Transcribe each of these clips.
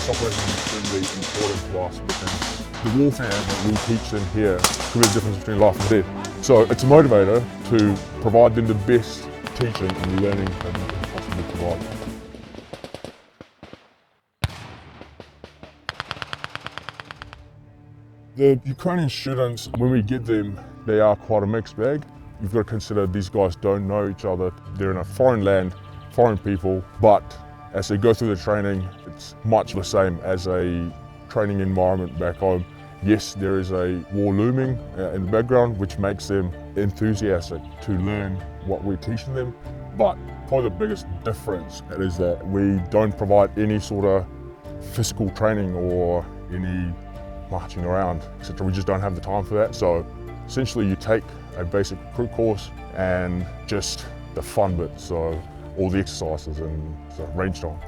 this operation is extremely important to us because the warfare that we teach them here could be the difference between life and death. So it's a motivator to provide them the best teaching and learning that we can possibly provide. The Ukrainian students, when we get them, they are quite a mixed bag. You've got to consider these guys don't know each other. They're in a foreign land, foreign people, but as they go through the training, it's much the same as a training environment back home. Yes, there is a war looming in the background, which makes them enthusiastic to learn what we're teaching them. But probably the biggest difference is that we don't provide any sort of physical training or any marching around, etc. We just don't have the time for that. So essentially you take a basic recruit course and just the fun bit, so all the exercises and range time.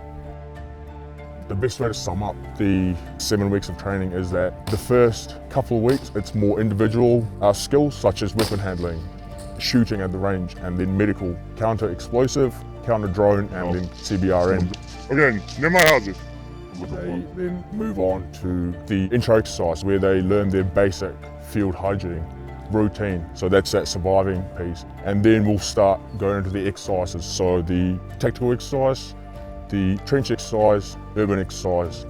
The best way to sum up the 7 weeks of training is that the first couple of weeks, it's more individual skills such as weapon handling, shooting at the range, and then medical, counter-explosive, counter-drone, and then CBRN. Again, near my houses. They then move on to the intro exercise where they learn their basic field hygiene routine. So that's that surviving piece. And then we'll start going into the exercises. So the tactical exercise, the trench exercise, urban exercise.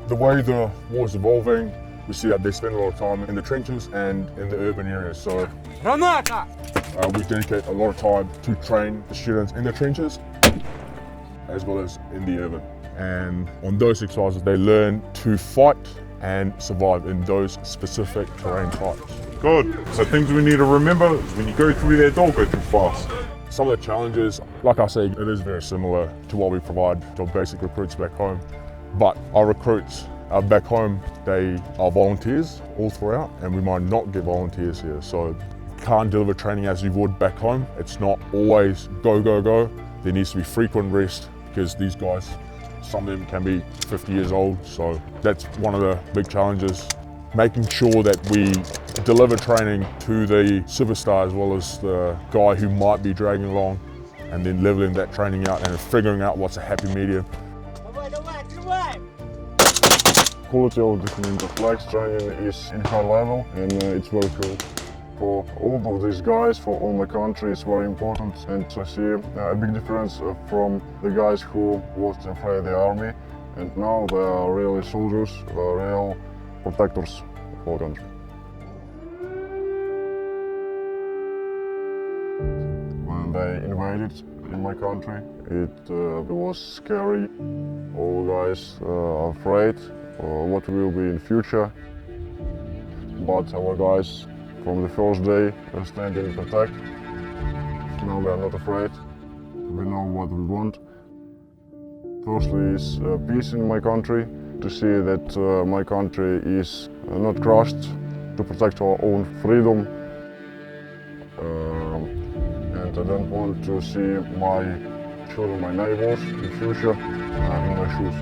The way the war is evolving, we see that they spend a lot of time in the trenches and in the urban areas. So we dedicate a lot of time to train the students in the trenches as well as in the urban. And on those exercises, they learn to fight and survive in those specific terrain types. Good. So things we need to remember is when you go through there, don't go too fast. Some of the challenges, like I say, it is very similar to what we provide to our basic recruits back home. But our recruits back home, they are volunteers all throughout, and we might not get volunteers here. So can't deliver training as we would back home. It's not always go, go, go. There needs to be frequent rest because these guys, some of them can be 50 years old. So that's one of the big challenges. Making sure that we deliver training to the superstar as well as the guy who might be dragging along, and then leveling that training out and figuring out what's a happy medium. Quality of the flags training is in high level, and it's very cool. For all of these guys, for all my country, it's very important, and I see a big difference from the guys who was afraid of the army, and now they are really soldiers, they are real protectors for the country. When they invaded in my country, it was scary. All guys are afraid what will be in future, but our guys from the first day are standing and protect. Now we are not afraid. We know what we want. Firstly is peace in my country, to see that my country is not crushed, to protect our own freedom. And I don't want to see my children, my neighbors in the future in my shoes.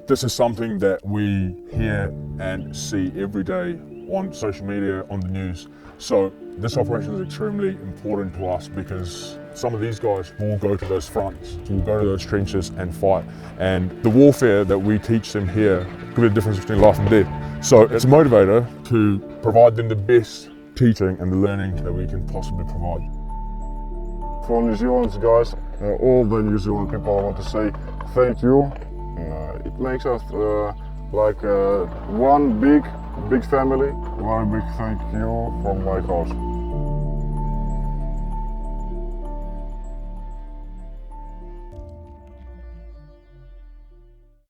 This is something that we hear and see every day on social media, on the news. So this operation is extremely important to us because some of these guys will go to those fronts, will go to those trenches and fight. And the warfare that we teach them here could be the difference between life and death. So it's a motivator to provide them the best teaching and the learning that we can possibly provide. From New Zealand, guys, all the New Zealand people, I want to say thank you. It makes us like one big family. Very big thank you from my heart.